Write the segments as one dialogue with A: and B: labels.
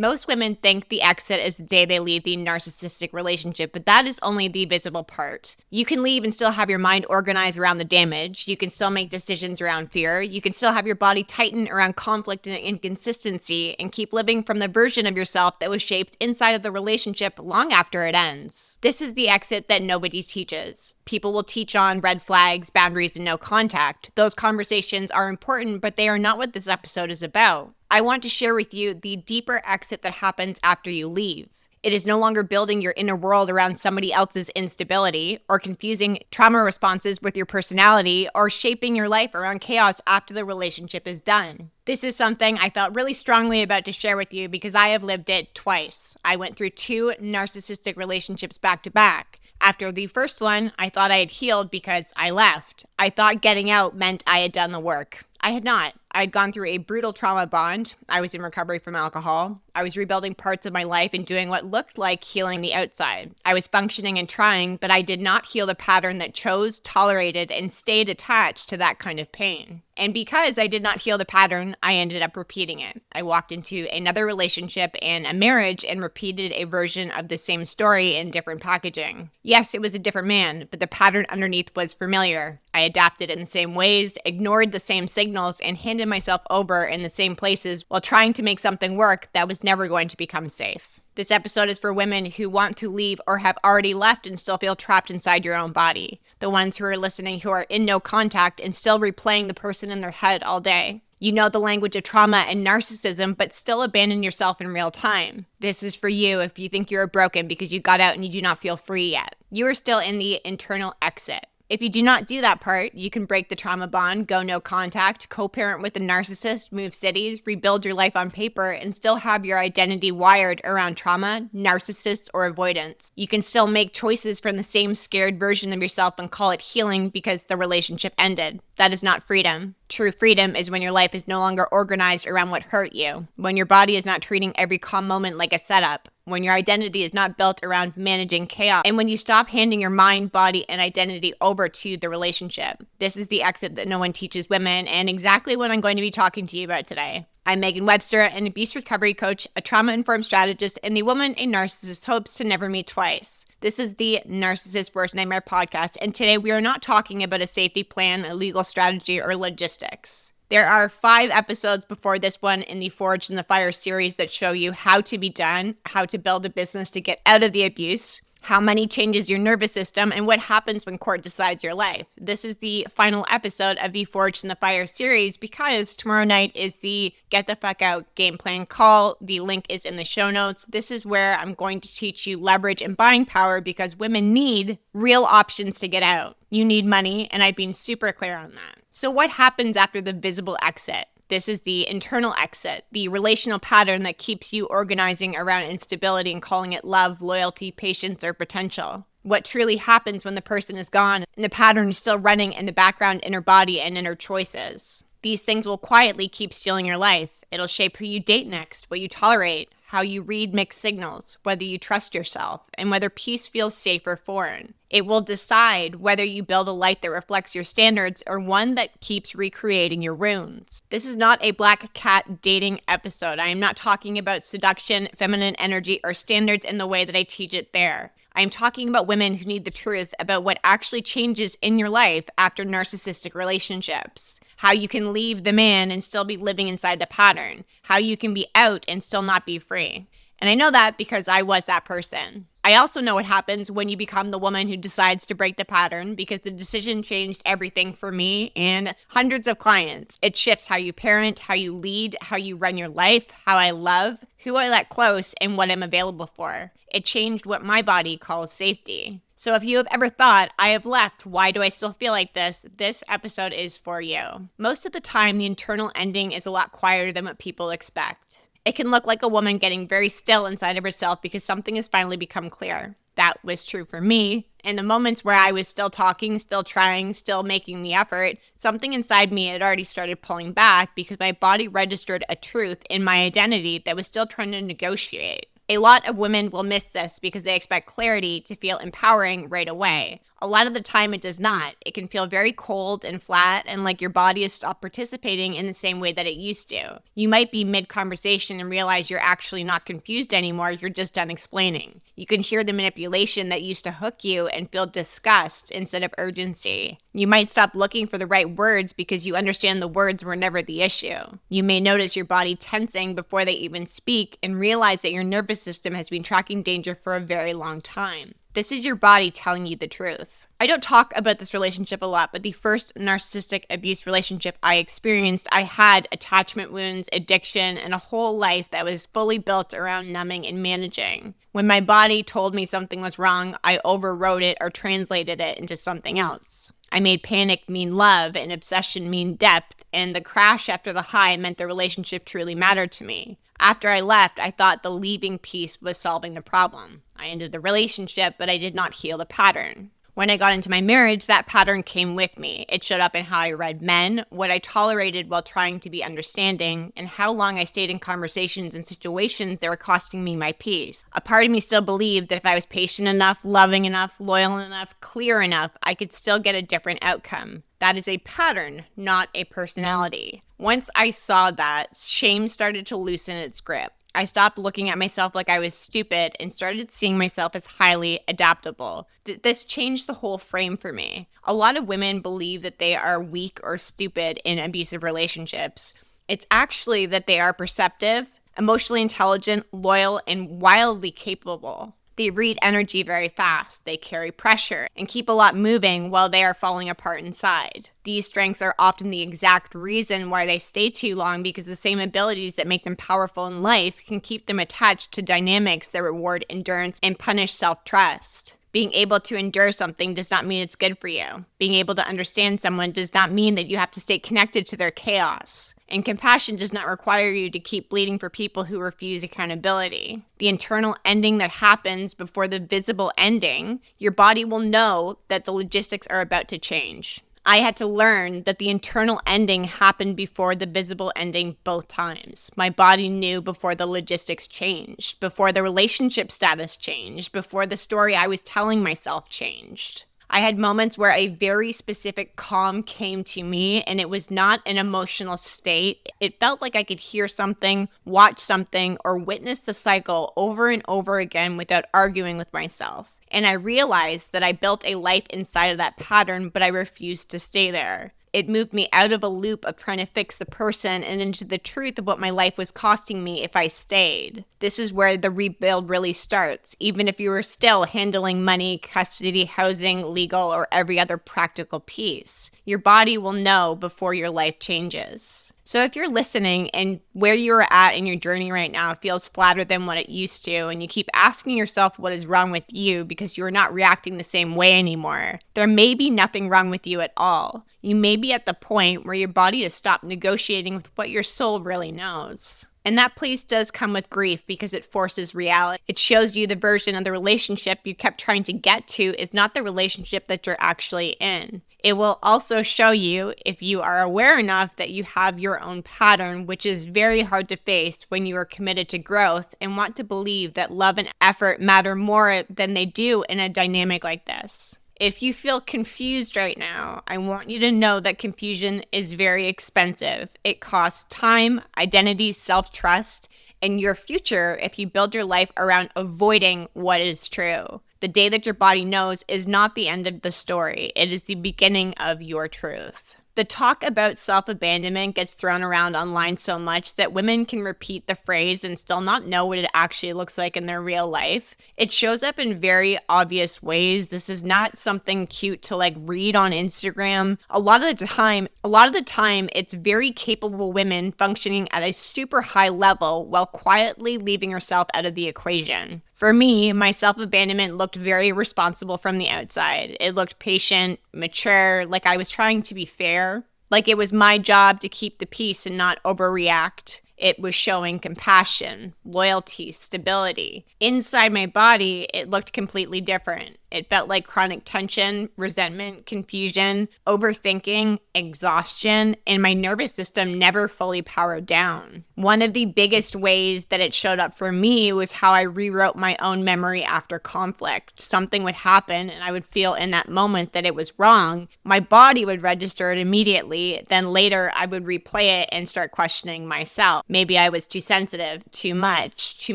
A: Most women think the exit is the day they leave the narcissistic relationship, but that is only the visible part. You can leave and still have your mind organized around the damage. You can still make decisions around fear. You can still have your body tighten around conflict and inconsistency and keep living from the version of yourself that was shaped inside of the relationship long after it ends. This is the exit that nobody teaches. People will teach on red flags, boundaries, and no contact. Those conversations are important, but they are not what this episode is about. I want to share with you the deeper exit that happens after you leave. It is no longer building your inner world around somebody else's instability, or confusing trauma responses with your personality, or shaping your life around chaos after the relationship is done. This is something I felt really strongly about to share with you because I have lived it twice. I went through 2 narcissistic relationships back to back. After the first one, I thought I had healed because I left. I thought getting out meant I had done the work. I had not. I had gone through a brutal trauma bond. I was in recovery from alcohol. I was rebuilding parts of my life and doing what looked like healing the outside. I was functioning and trying, but I did not heal the pattern that chose, tolerated, and stayed attached to that kind of pain. And because I did not heal the pattern, I ended up repeating it. I walked into another relationship and a marriage and repeated a version of the same story in different packaging. Yes, it was a different man, but the pattern underneath was familiar. I adapted in the same ways, ignored the same signals, and handed myself over in the same places while trying to make something work that was never going to become safe. This episode is for women who want to leave or have already left and still feel trapped inside your own body. The ones who are listening who are in no contact and still replaying the person in their head all day. You know the language of trauma and narcissism, but still abandon yourself in real time. This is for you if you think you are broken because you got out and you do not feel free yet. You are still in the internal exit. If you do not do that part, you can break the trauma bond, go no contact, co-parent with a narcissist, move cities, rebuild your life on paper, and still have your identity wired around trauma, narcissists, or avoidance. You can still make choices from the same scared version of yourself and call it healing because the relationship ended. That is not freedom. True freedom is when your life is no longer organized around what hurt you, when your body is not treating every calm moment like a setup, when your identity is not built around managing chaos, and when you stop handing your mind, body, and identity over to the relationship. This is the exit that no one teaches women, and exactly what I'm going to be talking to you about today. I'm Meaghan Webster, an abuse recovery coach, a trauma-informed strategist, and the woman a narcissist hopes to never meet twice. This is the Narcissist Worst Nightmare podcast, and today we are not talking about a safety plan, a legal strategy, or logistics. There are 5 episodes before this one in the Forged in the Fire series that show you how to be done, how to build a business to get out of the abuse, how money changes your nervous system, and what happens when court decides your life. This is the final episode of the Forged in the Fire series because tomorrow night is the Get the Fuck Out game plan call. The link is in the show notes. This is where I'm going to teach you leverage and buying power because women need real options to get out. You need money, and I've been super clear on that. So what happens after the visible exit? This is the internal exit, the relational pattern that keeps you organizing around instability and calling it love, loyalty, patience, or potential. What truly happens when the person is gone and the pattern is still running in the background in her body and in her choices. These things will quietly keep stealing your life. It'll shape who you date next, what you tolerate, how you read mixed signals, whether you trust yourself, and whether peace feels safe or foreign. It will decide whether you build a life that reflects your standards or one that keeps recreating your wounds. This is not a black cat dating episode. I am not talking about seduction, feminine energy, or standards in the way that I teach it there. I am talking about women who need the truth about what actually changes in your life after narcissistic relationships. How you can leave the man and still be living inside the pattern. How you can be out and still not be free. And I know that because I was that person. I also know what happens when you become the woman who decides to break the pattern because the decision changed everything for me and hundreds of clients. It shifts how you parent, how you lead, how you run your life, how I love, who I let close, and what I'm available for. It changed what my body calls safety. So if you have ever thought, I have left, why do I still feel like this? This episode is for you. Most of the time, the internal ending is a lot quieter than what people expect. It can look like a woman getting very still inside of herself because something has finally become clear. That was true for me. In the moments where I was still talking, still trying, still making the effort, something inside me had already started pulling back because my body registered a truth in my identity that was still trying to negotiate. A lot of women will miss this because they expect clarity to feel empowering right away. A lot of the time it does not. It can feel very cold and flat and like your body has stopped participating in the same way that it used to. You might be mid-conversation and realize you're actually not confused anymore, you're just done explaining. You can hear the manipulation that used to hook you and feel disgust instead of urgency. You might stop looking for the right words because you understand the words were never the issue. You may notice your body tensing before they even speak and realize that your nervous system has been tracking danger for a very long time. This is your body telling you the truth. I don't talk about this relationship a lot, but the first narcissistic abuse relationship I experienced, I had attachment wounds, addiction, and a whole life that was fully built around numbing and managing. When my body told me something was wrong, I overrode it or translated it into something else. I made panic mean love and obsession mean depth, and the crash after the high meant the relationship truly mattered to me. After I left, I thought the leaving piece was solving the problem. I ended the relationship, but I did not heal the pattern. When I got into my marriage, that pattern came with me. It showed up in how I read men, what I tolerated while trying to be understanding, and how long I stayed in conversations and situations that were costing me my peace. A part of me still believed that if I was patient enough, loving enough, loyal enough, clear enough, I could still get a different outcome. That is a pattern, not a personality. Once I saw that, shame started to loosen its grip. I stopped looking at myself like I was stupid and started seeing myself as highly adaptable. This changed the whole frame for me. A lot of women believe that they are weak or stupid in abusive relationships. It's actually that they are perceptive, emotionally intelligent, loyal, and wildly capable. They read energy very fast, they carry pressure, and keep a lot moving while they are falling apart inside. These strengths are often the exact reason why they stay too long, because the same abilities that make them powerful in life can keep them attached to dynamics that reward endurance and punish self-trust. Being able to endure something does not mean it's good for you. Being able to understand someone does not mean that you have to stay connected to their chaos. And compassion does not require you to keep bleeding for people who refuse accountability. The internal ending that happens before the visible ending, your body will know that the logistics are about to change. I had to learn that the internal ending happened before the visible ending both times. My body knew before the logistics changed, before the relationship status changed, before the story I was telling myself changed. I had moments where a very specific calm came to me, and it was not an emotional state. It felt like I could hear something, watch something, or witness the cycle over and over again without arguing with myself. And I realized that I built a life inside of that pattern, but I refused to stay there. It moved me out of a loop of trying to fix the person and into the truth of what my life was costing me if I stayed. This is where the rebuild really starts, even if you were still handling money, custody, housing, legal, or every other practical piece. Your body will know before your life changes. So if you're listening and where you're at in your journey right now feels flatter than what it used to, and you keep asking yourself what is wrong with you because you're not reacting the same way anymore, there may be nothing wrong with you at all. You may be at the point where your body has stopped negotiating with what your soul really knows. And that place does come with grief because it forces reality. It shows you the version of the relationship you kept trying to get to is not the relationship that you're actually in. It will also show you, if you are aware enough, that you have your own pattern, which is very hard to face when you are committed to growth and want to believe that love and effort matter more than they do in a dynamic like this. If you feel confused right now, I want you to know that confusion is very expensive. It costs time, identity, self-trust, and your future if you build your life around avoiding what is true. The day that your body knows is not the end of the story. It is the beginning of your truth. The talk about self-abandonment gets thrown around online so much that women can repeat the phrase and still not know what it actually looks like in their real life. It shows up in very obvious ways. This is not something cute to read on Instagram. A lot of the time, it's very capable women functioning at a super high level while quietly leaving herself out of the equation. For me, my self-abandonment looked very responsible from the outside. It looked patient, mature, like I was trying to be fair, like it was my job to keep the peace and not overreact. It was showing compassion, loyalty, stability. Inside my body, it looked completely different. It felt like chronic tension, resentment, confusion, overthinking, exhaustion, and my nervous system never fully powered down. One of the biggest ways that it showed up for me was how I rewrote my own memory after conflict. Something would happen and I would feel in that moment that it was wrong. My body would register it immediately. Then later I would replay it and start questioning myself. Maybe I was too sensitive, too much, too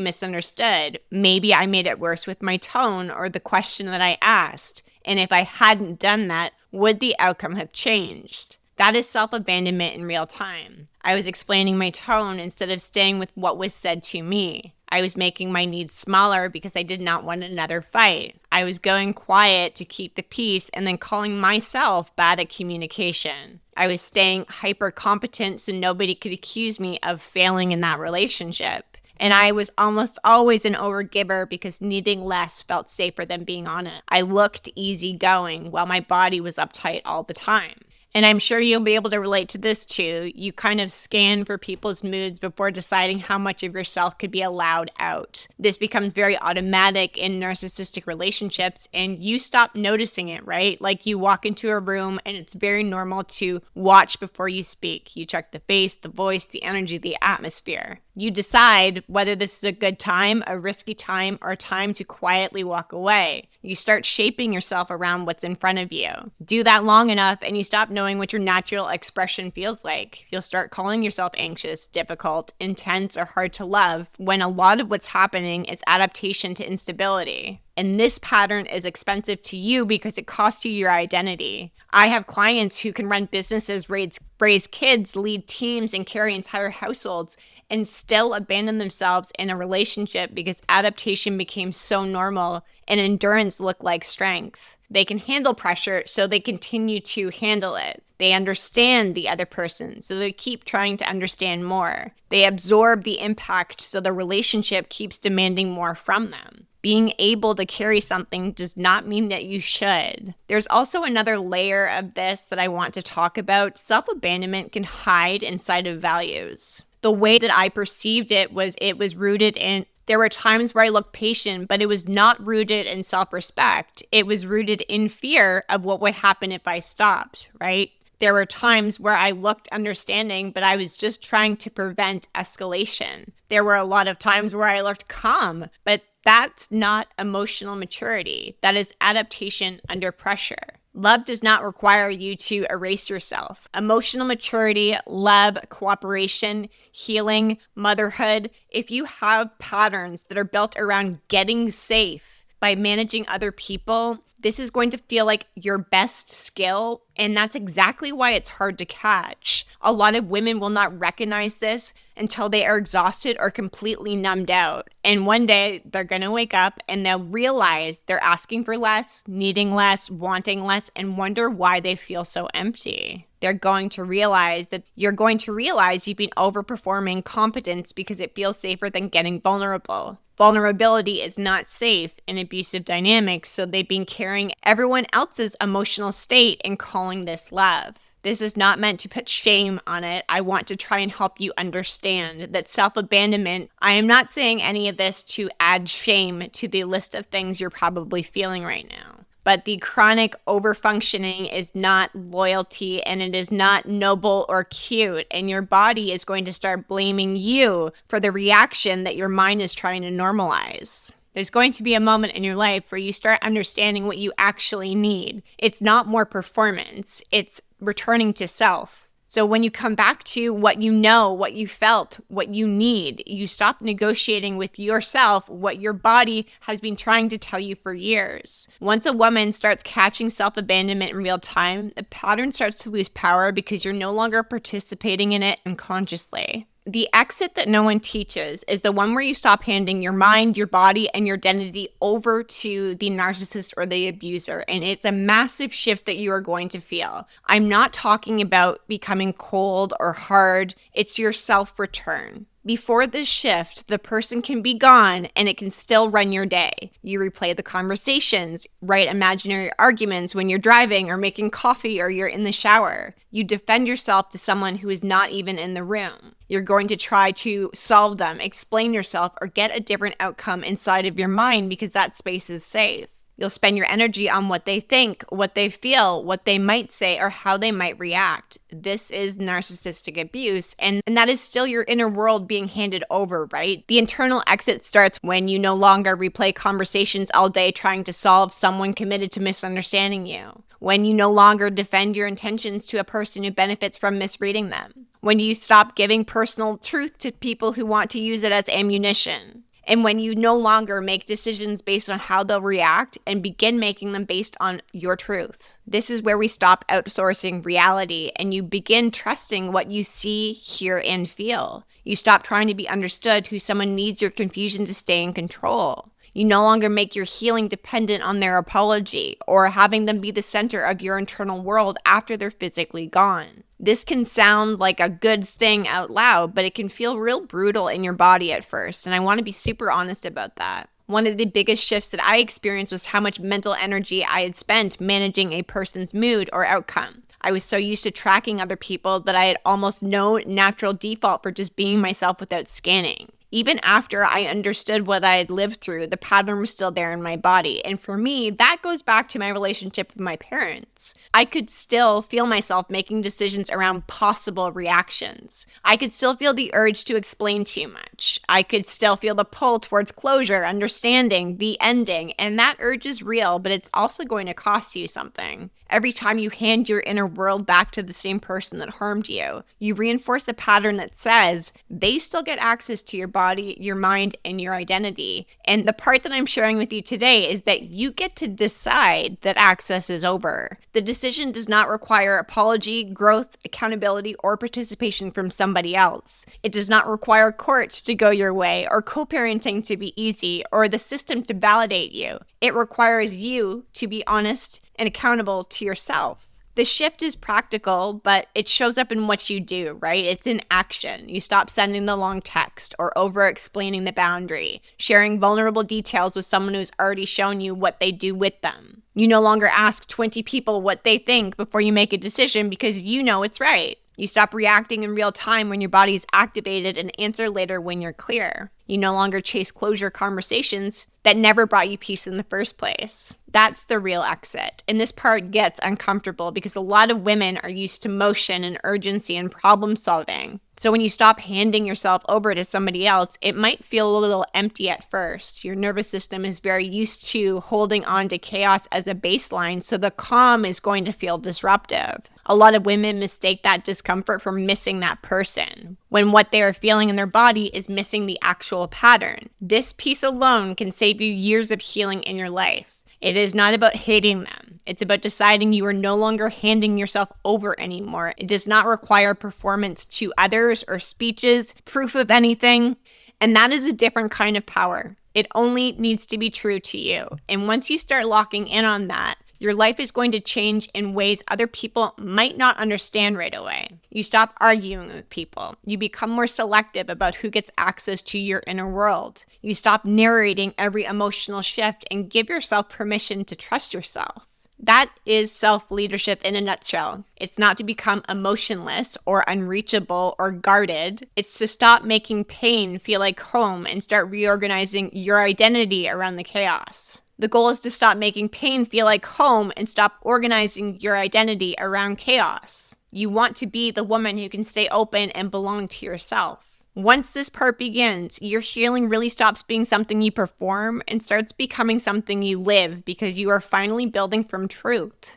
A: misunderstood. Maybe I made it worse with my tone or the question that I asked. And if I hadn't done that, would the outcome have changed? That is self-abandonment in real time. I was explaining my tone instead of staying with what was said to me. I was making my needs smaller because I did not want another fight. I was going quiet to keep the peace and then calling myself bad at communication. I was staying hyper competent so nobody could accuse me of failing in that relationship. And I was almost always an overgiver because needing less felt safer than being on it. I looked easygoing while my body was uptight all the time. And I'm sure you'll be able to relate to this too. You kind of scan for people's moods before deciding how much of yourself could be allowed out. This becomes very automatic in narcissistic relationships and you stop noticing it, right? Like you walk into a room and it's very normal to watch before you speak. You check the face, the voice, the energy, the atmosphere. You decide whether this is a good time, a risky time, or a time to quietly walk away. You start shaping yourself around what's in front of you. Do that long enough and you stop knowing what your natural expression feels like. You'll start calling yourself anxious, difficult, intense, or hard to love when a lot of what's happening is adaptation to instability. And this pattern is expensive to you because it costs you your identity. I have clients who can run businesses, raise kids, lead teams, and carry entire households and still abandon themselves in a relationship because adaptation became so normal and endurance looked like strength. They can handle pressure, so they continue to handle it. They understand the other person, so they keep trying to understand more. They absorb the impact, so the relationship keeps demanding more from them. Being able to carry something does not mean that you should. There's also another layer of this that I want to talk about. Self-abandonment can hide inside of values. The way that I perceived it was rooted in, there were times where I looked patient, but it was not rooted in self-respect. It was rooted in fear of what would happen if I stopped, right? There were times where I looked understanding, but I was just trying to prevent escalation. There were a lot of times where I looked calm, but that's not emotional maturity. That is adaptation under pressure. Love does not require you to erase yourself. Emotional maturity, love, cooperation, healing, motherhood. If you have patterns that are built around getting safe by managing other people, this is going to feel like your best skill, and that's exactly why it's hard to catch. A lot of women will not recognize this until they are exhausted or completely numbed out. And one day they're going to wake up and they'll realize they're asking for less, needing less, wanting less, and wonder why they feel so empty. They're going to realize that you're going to realize you've been overperforming competence because it feels safer than getting vulnerable. Vulnerability is not safe in abusive dynamics, so they've been carrying everyone else's emotional state and calling this love. This is not meant to put shame on it. I want to try and help you understand that self-abandonment, I am not saying any of this to add shame to the list of things you're probably feeling right now. But the chronic overfunctioning is not loyalty and it is not noble or cute. And your body is going to start blaming you for the reaction that your mind is trying to normalize. There's going to be a moment in your life where you start understanding what you actually need. It's not more performance. It's returning to self. So when you come back to what you know, what you felt, what you need, you stop negotiating with yourself what your body has been trying to tell you for years. Once a woman starts catching self-abandonment in real time, the pattern starts to lose power because you're no longer participating in it unconsciously. The exit that no one teaches is the one where you stop handing your mind, your body, and your identity over to the narcissist or the abuser. And it's a massive shift that you are going to feel. I'm not talking about becoming cold or hard. It's your self-return. Before this shift, the person can be gone and it can still run your day. You replay the conversations, write imaginary arguments when you're driving or making coffee or you're in the shower. You defend yourself to someone who is not even in the room. You're going to try to solve them, explain yourself, or get a different outcome inside of your mind because that space is safe. You'll spend your energy on what they think, what they feel, what they might say, or how they might react. This is narcissistic abuse, and that is still your inner world being handed over, right? The internal exit starts when you no longer replay conversations all day trying to solve someone committed to misunderstanding you. When you no longer defend your intentions to a person who benefits from misreading them. When you stop giving personal truth to people who want to use it as ammunition. And when you no longer make decisions based on how they'll react and begin making them based on your truth. This is where we stop outsourcing reality and you begin trusting what you see, hear, and feel. You stop trying to be understood who someone needs your confusion to stay in control. You no longer make your healing dependent on their apology or having them be the center of your internal world after they're physically gone. This can sound like a good thing out loud, but it can feel real brutal in your body at first, and I want to be super honest about that. One of the biggest shifts that I experienced was how much mental energy I had spent managing a person's mood or outcome. I was so used to tracking other people that I had almost no natural default for just being myself without scanning. Even after I understood what I had lived through, the pattern was still there in my body. And for me, that goes back to my relationship with my parents. I could still feel myself making decisions around possible reactions. I could still feel the urge to explain too much. I could still feel the pull towards closure, understanding, the ending. And that urge is real, but it's also going to cost you something. Every time you hand your inner world back to the same person that harmed you, you reinforce the pattern that says they still get access to your body, your mind, and your identity. And the part that I'm sharing with you today is that you get to decide that access is over. The decision does not require apology, growth, accountability, or participation from somebody else. It does not require court to go your way, or co-parenting to be easy, or the system to validate you. It requires you to be honest and accountable to yourself. The shift is practical, but it shows up in what you do, right? It's in action. You stop sending the long text or over-explaining the boundary, sharing vulnerable details with someone who's already shown you what they do with them. You no longer ask 20 people what they think before you make a decision because you know it's right. You stop reacting in real time when your body's activated and answer later when you're clear. You no longer chase closure conversations that never brought you peace in the first place. That's the real exit. And this part gets uncomfortable because a lot of women are used to motion and urgency and problem solving. So when you stop handing yourself over to somebody else, it might feel a little empty at first. Your nervous system is very used to holding on to chaos as a baseline, so the calm is going to feel disruptive. A lot of women mistake that discomfort for missing that person, when what they are feeling in their body is missing the actual pattern. This piece alone can save you years of healing in your life. It is not about hating them. It's about deciding you are no longer handing yourself over anymore. It does not require performance to others or speeches, proof of anything. And that is a different kind of power. It only needs to be true to you. And once you start locking in on that, your life is going to change in ways other people might not understand right away. You stop arguing with people. You become more selective about who gets access to your inner world. You stop narrating every emotional shift and give yourself permission to trust yourself. That is self-leadership in a nutshell. It's not to become emotionless or unreachable or guarded. It's to stop making pain feel like home and start reorganizing your identity around the chaos. The goal is to stop making pain feel like home and stop organizing your identity around chaos. You want to be the woman who can stay open and belong to yourself. Once this part begins, your healing really stops being something you perform and starts becoming something you live because you are finally building from truth.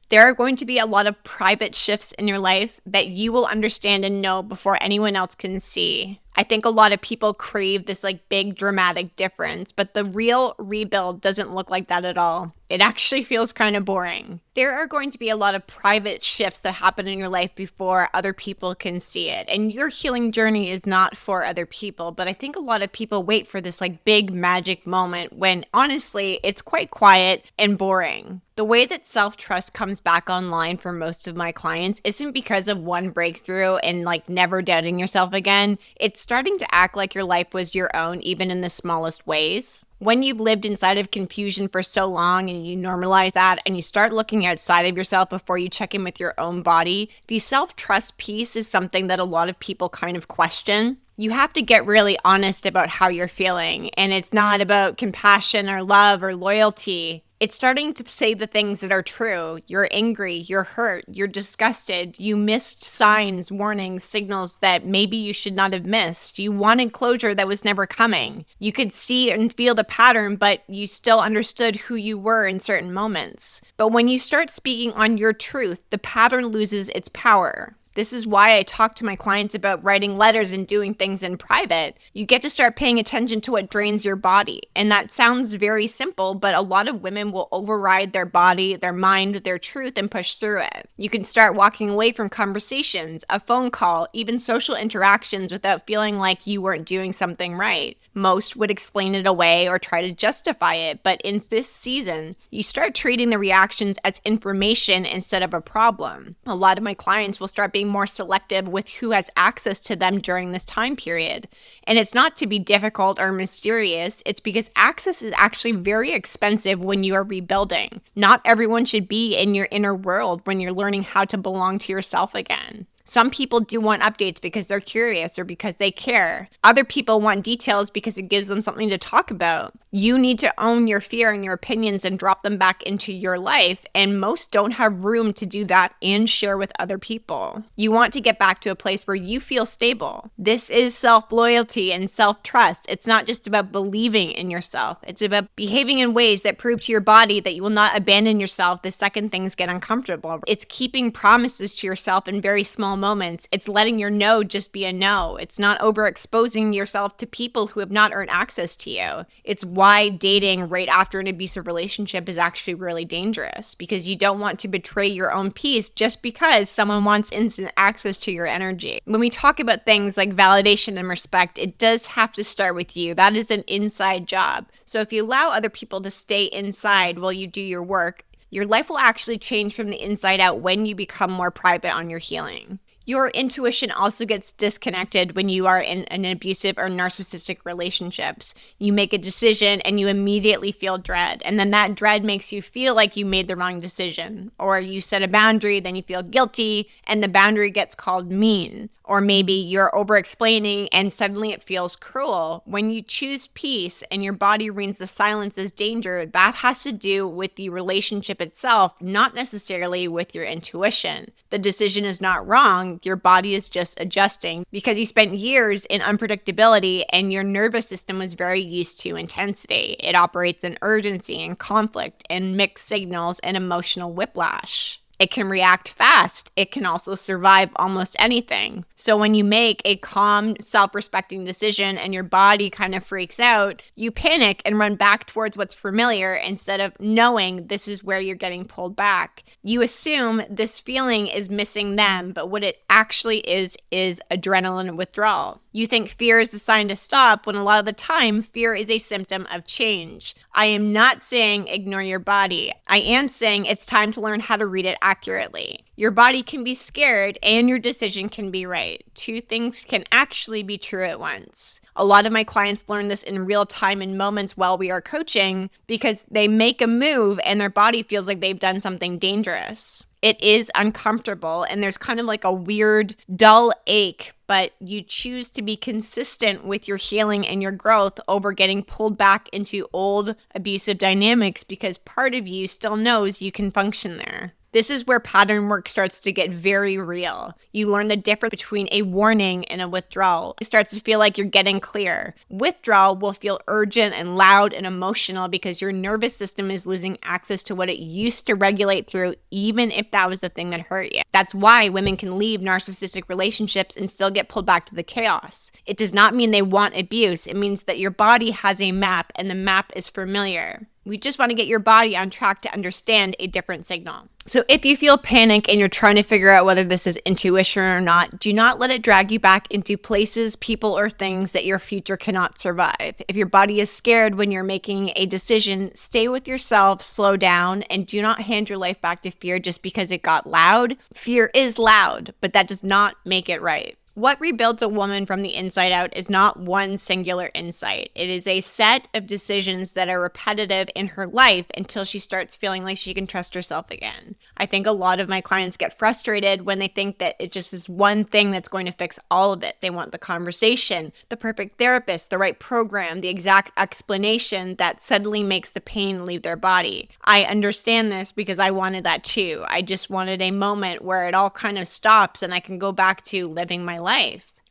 A: There are going to be a lot of private shifts in your life that you will understand and know before anyone else can see. I think a lot of people crave this big dramatic difference, but the real rebuild doesn't look like that at all. It actually feels kind of boring. There are going to be a lot of private shifts that happen in your life before other people can see it. And your healing journey is not for other people. But I think a lot of people wait for this like big magic moment when honestly, it's quite quiet and boring. The way that self-trust comes back online for most of my clients isn't because of one breakthrough and like never doubting yourself again. It's starting to act like your life was your own, even in the smallest ways. When you've lived inside of confusion for so long and you normalize that and you start looking outside of yourself before you check in with your own body, the self-trust piece is something that a lot of people kind of question. You have to get really honest about how you're feeling, and it's not about compassion or love or loyalty. It's starting to say the things that are true. You're angry, you're hurt, you're disgusted, you missed signs, warnings, signals that maybe you should not have missed. You wanted closure that was never coming. You could see and feel the pattern, but you still understood who you were in certain moments. But when you start speaking on your truth, the pattern loses its power. This is why I talk to my clients about writing letters and doing things in private. You get to start paying attention to what drains your body. And that sounds very simple, but a lot of women will override their body, their mind, their truth, and push through it. You can start walking away from conversations, a phone call, even social interactions without feeling like you weren't doing something right. Most would explain it away or try to justify it, but in this season, you start treating the reactions as information instead of a problem. A lot of my clients will start being more selective with who has access to them during this time period. And it's not to be difficult or mysterious, it's because access is actually very expensive when you are rebuilding. Not everyone should be in your inner world when you're learning how to belong to yourself again. Some people do want updates because they're curious or because they care. Other people want details because it gives them something to talk about. You need to own your fear and your opinions and drop them back into your life, and most don't have room to do that and share with other people. You want to get back to a place where you feel stable. This is self-loyalty and self-trust. It's not just about believing in yourself. It's about behaving in ways that prove to your body that you will not abandon yourself the second things get uncomfortable. It's keeping promises to yourself in very small moments. It's letting your no just be a no. It's not overexposing yourself to people who have not earned access to you. It's why dating right after an abusive relationship is actually really dangerous, because you don't want to betray your own peace just because someone wants instant access to your energy. When we talk about things like validation and respect, it does have to start with you. That is an inside job. So if you allow other people to stay inside while you do your work, your life will actually change from the inside out when you become more private on your healing. Your intuition also gets disconnected when you are in an abusive or narcissistic relationships. You make a decision and you immediately feel dread. And then that dread makes you feel like you made the wrong decision. Or you set a boundary, then you feel guilty, and the boundary gets called mean. Or maybe you're over-explaining and suddenly it feels cruel. When you choose peace and your body reads the silence as danger, that has to do with the relationship itself, not necessarily with your intuition. The decision is not wrong. Your body is just adjusting because you spent years in unpredictability and your nervous system was very used to intensity. It operates in urgency and conflict and mixed signals and emotional whiplash. It can react fast. It can also survive almost anything. So when you make a calm, self-respecting decision and your body kind of freaks out, you panic and run back towards what's familiar instead of knowing this is where you're getting pulled back. You assume this feeling is missing them, but what it actually is adrenaline withdrawal. You think fear is the sign to stop, when a lot of the time, fear is a symptom of change. I am not saying ignore your body. I am saying it's time to learn how to read it accurately. Your body can be scared and your decision can be right. Two things can actually be true at once. A lot of my clients learn this in real time in moments while we are coaching because they make a move and their body feels like they've done something dangerous. It is uncomfortable and there's kind of like a weird, dull ache, but you choose to be consistent with your healing and your growth over getting pulled back into old abusive dynamics because part of you still knows you can function there. This is where pattern work starts to get very real. You learn the difference between a warning and a withdrawal. It starts to feel like you're getting clear. Withdrawal will feel urgent and loud and emotional because your nervous system is losing access to what it used to regulate through, even if that was the thing that hurt you. That's why women can leave narcissistic relationships and still get pulled back to the chaos. It does not mean they want abuse. It means that your body has a map and the map is familiar. We just want to get your body on track to understand a different signal. So if you feel panic and you're trying to figure out whether this is intuition or not, do not let it drag you back into places, people, or things that your future cannot survive. If your body is scared when you're making a decision, stay with yourself, slow down, and do not hand your life back to fear just because it got loud. Fear is loud, but that does not make it right. What rebuilds a woman from the inside out is not one singular insight. It is a set of decisions that are repetitive in her life until she starts feeling like she can trust herself again. I think a lot of my clients get frustrated when they think that it's just this one thing that's going to fix all of it. They want the conversation, the perfect therapist, the right program, the exact explanation that suddenly makes the pain leave their body. I understand this because I wanted that too. I just wanted a moment where it all kind of stops and I can go back to living my life.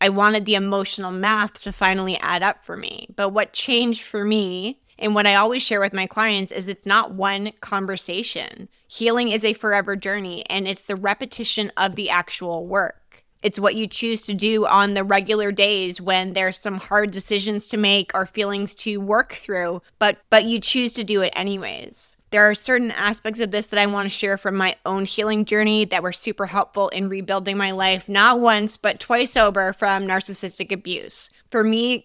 A: I wanted the emotional math to finally add up for me. But what changed for me, and what I always share with my clients, is it's not one conversation. Healing is a forever journey, and it's the repetition of the actual work. It's what you choose to do on the regular days when there's some hard decisions to make or feelings to work through, but you choose to do it anyways. There are certain aspects of this that I want to share from my own healing journey that were super helpful in rebuilding my life, not once, but twice over from narcissistic abuse. For me,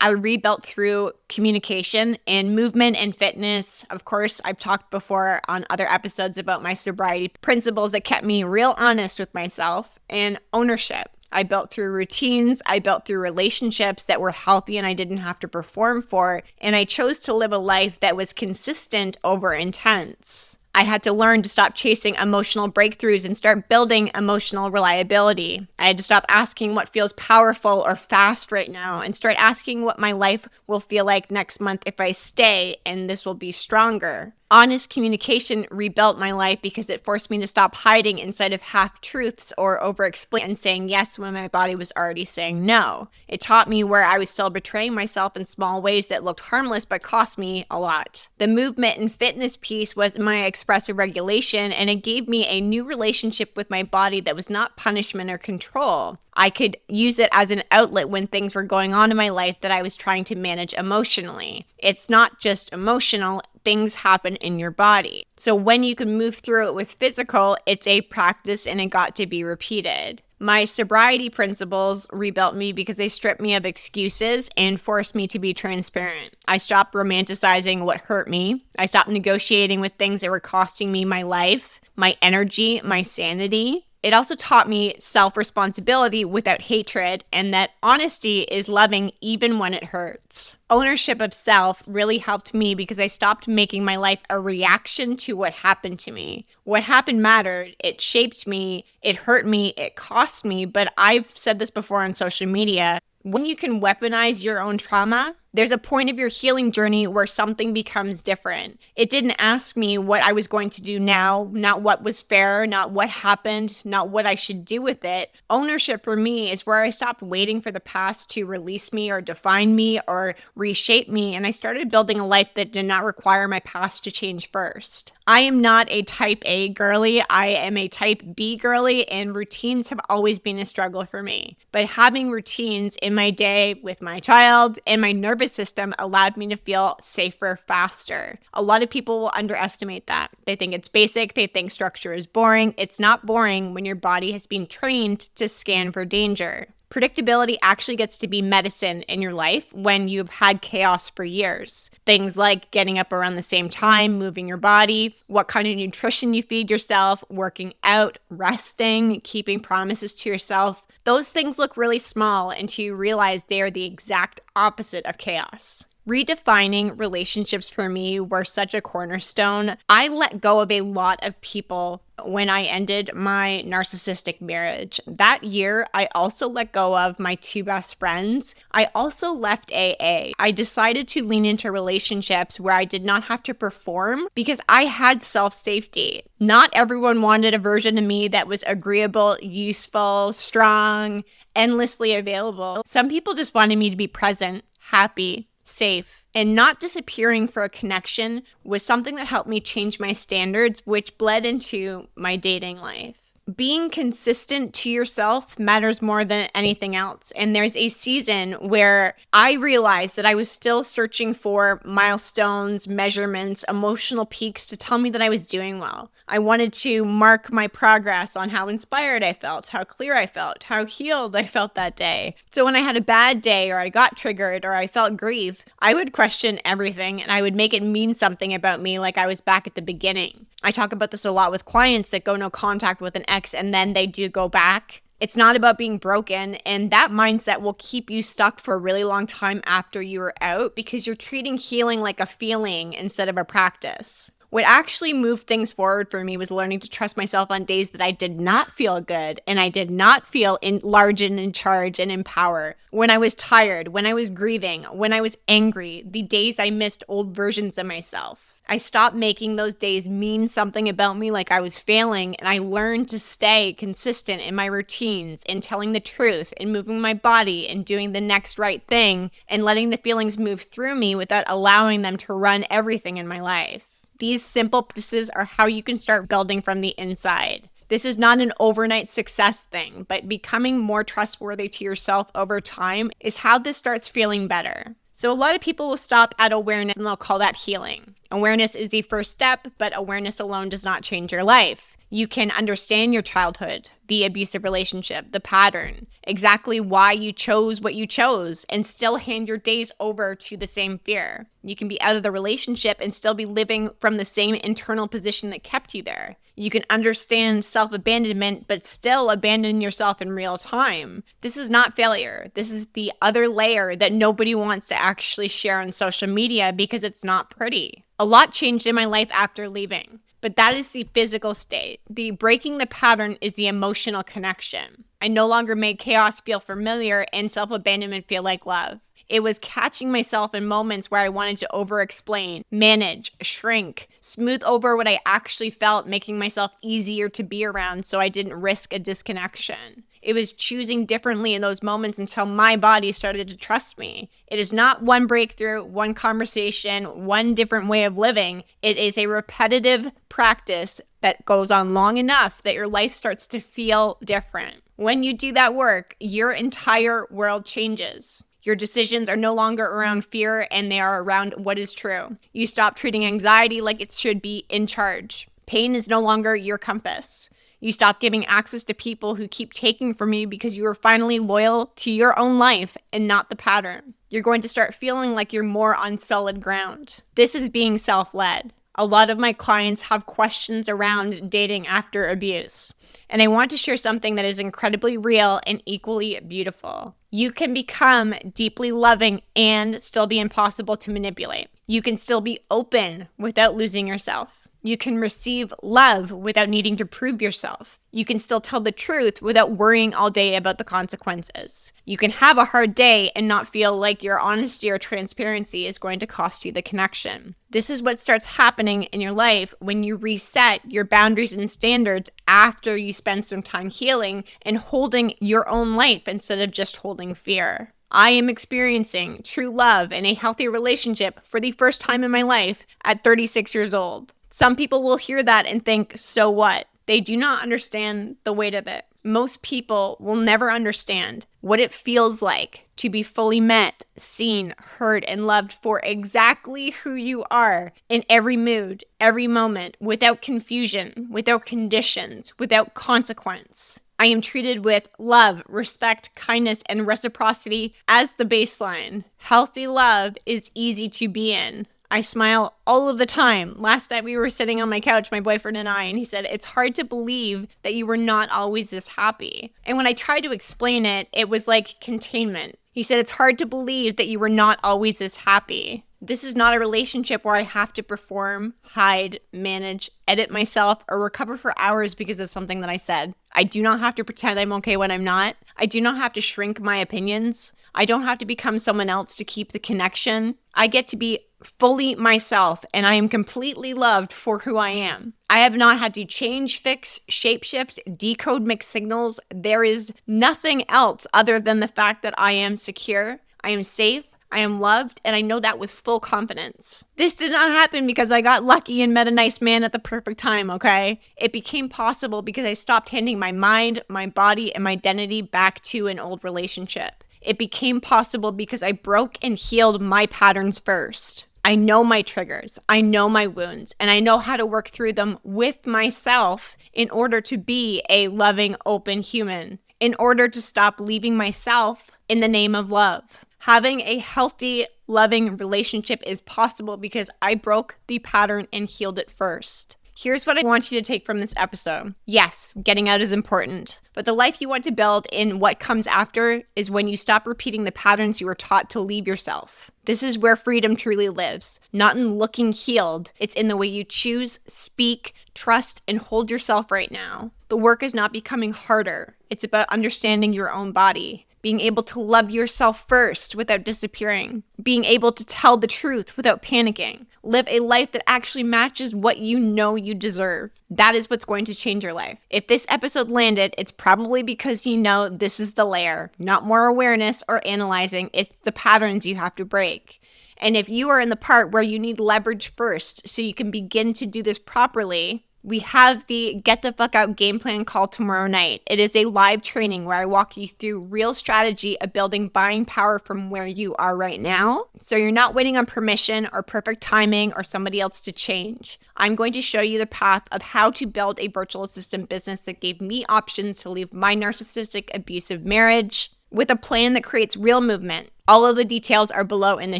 A: I rebuilt through communication and movement and fitness. Of course, I've talked before on other episodes about my sobriety principles that kept me real honest with myself, and ownership. I built through routines, I built through relationships that were healthy and I didn't have to perform for, and I chose to live a life that was consistent over intense. I had to learn to stop chasing emotional breakthroughs and start building emotional reliability. I had to stop asking what feels powerful or fast right now and start asking what my life will feel like next month if I stay, and this will be stronger. Honest communication rebuilt my life because it forced me to stop hiding inside of half-truths or over-explaining and saying yes when my body was already saying no. It taught me where I was still betraying myself in small ways that looked harmless but cost me a lot. The movement and fitness piece was my expressive regulation, and it gave me a new relationship with my body that was not punishment or control. I could use it as an outlet when things were going on in my life that I was trying to manage emotionally. It's not just emotional, things happen in your body. So when you can move through it with physical, it's a practice and it got to be repeated. My sobriety principles rebuilt me because they stripped me of excuses and forced me to be transparent. I stopped romanticizing what hurt me. I stopped negotiating with things that were costing me my life, my energy, my sanity. It also taught me self-responsibility without hatred, and that honesty is loving even when it hurts. Ownership of self really helped me because I stopped making my life a reaction to what happened to me. What happened mattered. It shaped me. It hurt me. It cost me. But I've said this before on social media. When you can weaponize your own trauma, there's a point of your healing journey where something becomes different. It didn't ask me what I was going to do now, not what was fair, not what happened, not what I should do with it. Ownership for me is where I stopped waiting for the past to release me or define me or reshape me, and I started building a life that did not require my past to change first. I am not a type A girly. I am a type B girly, and routines have always been a struggle for me. But having routines in my day with my child and my nervous system allowed me to feel safer faster. A lot of people will underestimate that. They think it's basic. They think structure is boring. It's not boring when your body has been trained to scan for danger. Predictability actually gets to be medicine in your life when you've had chaos for years. Things like getting up around the same time, moving your body, what kind of nutrition you feed yourself, working out, resting, keeping promises to yourself. Those things look really small until you realize they are the exact opposite of chaos. Redefining relationships for me were such a cornerstone. I let go of a lot of people when I ended my narcissistic marriage. That year, I also let go of my 2 best friends. I also left AA. I decided to lean into relationships where I did not have to perform because I had self-safety. Not everyone wanted a version of me that was agreeable, useful, strong, endlessly available. Some people just wanted me to be present, happy, safe, and not disappearing for a connection was something that helped me change my standards, which bled into my dating life. being consistent to yourself matters more than anything else. And there's a season where I realized that I was still searching for milestones, measurements, emotional peaks to tell me that I was doing well. I wanted to mark my progress on how inspired I felt, how clear I felt, how healed I felt that day. So when I had a bad day or I got triggered or I felt grief, I would question everything and I would make it mean something about me like I was back at the beginning. I talk about this a lot with clients that go no contact with an ex and then they do go back. It's not about being broken, and that mindset will keep you stuck for a really long time after you are out because you're treating healing like a feeling instead of a practice. What actually moved things forward for me was learning to trust myself on days that I did not feel good and I did not feel large and in charge and in power. When I was tired, when I was grieving, when I was angry, the days I missed old versions of myself. I stopped making those days mean something about me like I was failing, and I learned to stay consistent in my routines, in telling the truth, in moving my body, and doing the next right thing, and letting the feelings move through me without allowing them to run everything in my life. These simple practices are how you can start building from the inside. This is not an overnight success thing, but becoming more trustworthy to yourself over time is how this starts feeling better. So a lot of people will stop at awareness and they'll call that healing. Awareness is the first step, but awareness alone does not change your life. You can understand your childhood, the abusive relationship, the pattern, exactly why you chose what you chose, and still hand your days over to the same fear. You can be out of the relationship and still be living from the same internal position that kept you there. You can understand self-abandonment, but still abandon yourself in real time. This is not failure. This is the other layer that nobody wants to actually share on social media because it's not pretty. A lot changed in my life after leaving. But that is the physical state. The breaking the pattern is the emotional connection. I no longer made chaos feel familiar and self-abandonment feel like love. It was catching myself in moments where I wanted to over-explain, manage, shrink, smooth over what I actually felt, making myself easier to be around so I didn't risk a disconnection. It was choosing differently in those moments until my body started to trust me. It is not one breakthrough, one conversation, one different way of living. It is a repetitive practice that goes on long enough that your life starts to feel different. When you do that work, your entire world changes. Your decisions are no longer around fear and they are around what is true. You stop treating anxiety like it should be in charge. Pain is no longer your compass. You stop giving access to people who keep taking from you because you are finally loyal to your own life and not the pattern. You're going to start feeling like you're more on solid ground. This is being self-led. A lot of my clients have questions around dating after abuse, and I want to share something that is incredibly real and equally beautiful. You can become deeply loving and still be impossible to manipulate. You can still be open without losing yourself. You can receive love without needing to prove yourself. You can still tell the truth without worrying all day about the consequences. You can have a hard day and not feel like your honesty or transparency is going to cost you the connection. This is what starts happening in your life when you reset your boundaries and standards after you spend some time healing and holding your own life instead of just holding fear. I am experiencing true love and a healthy relationship for the first time in my life at 36 years old. Some people will hear that and think, so what? They do not understand the weight of it. Most people will never understand what it feels like to be fully met, seen, heard, and loved for exactly who you are in every mood, every moment, without confusion, without conditions, without consequence. I am treated with love, respect, kindness, and reciprocity as the baseline. Healthy love is easy to be in. I smile all of the time. Last night we were sitting on my couch, my boyfriend and I, and he said, it's hard to believe that you were not always this happy. And when I tried to explain it, it was like containment. He said, it's hard to believe that you were not always this happy. This is not a relationship where I have to perform, hide, manage, edit myself, or recover for hours because of something that I said. I do not have to pretend I'm okay when I'm not. I do not have to shrink my opinions. I don't have to become someone else to keep the connection. I get to be fully myself, and I am completely loved for who I am. I have not had to change, fix, shapeshift, decode mixed signals. There is nothing else other than the fact that I am secure, I am safe, I am loved, and I know that with full confidence. This did not happen because I got lucky and met a nice man at the perfect time, okay? It became possible because I stopped handing my mind, my body, and my identity back to an old relationship. It became possible because I broke and healed my patterns first. I know my triggers, I know my wounds, and I know how to work through them with myself in order to be a loving, open human, in order to stop leaving myself in the name of love. Having a healthy, loving relationship is possible because I broke the pattern and healed it first. Here's what I want you to take from this episode. Yes, getting out is important, but the life you want to build in what comes after is when you stop repeating the patterns you were taught to leave yourself. This is where freedom truly lives, not in looking healed. It's in the way you choose, speak, trust, and hold yourself right now. The work is not becoming harder. It's about understanding your own body, being able to love yourself first without disappearing, being able to tell the truth without panicking, live a life that actually matches what you know you deserve. That is what's going to change your life. If this episode landed, it's probably because you know this is the layer, not more awareness or analyzing. It's the patterns you have to break. And if you are in the part where you need leverage first so you can begin to do this properly, we have the Get the Fuck Out game plan call tomorrow night. It is a live training where I walk you through real strategy of building buying power from where you are right now. So you're not waiting on permission or perfect timing or somebody else to change. I'm going to show you the path of how to build a virtual assistant business that gave me options to leave my narcissistic, abusive marriage with a plan that creates real movement. All of the details are below in the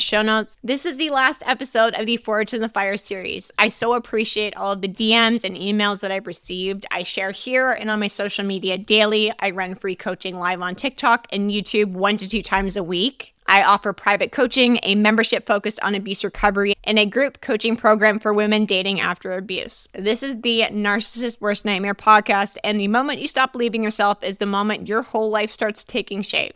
A: show notes. This is the last episode of the Forward to the Fire series. I so appreciate all of the DMs and emails that I've received. I share here and on my social media daily. I run free coaching live on TikTok and YouTube 1 to 2 times a week. I offer private coaching, a membership focused on abuse recovery, and a group coaching program for women dating after abuse. This is the Narcissist Worst Nightmare podcast, and the moment you stop believing yourself is the moment your whole life starts taking shape.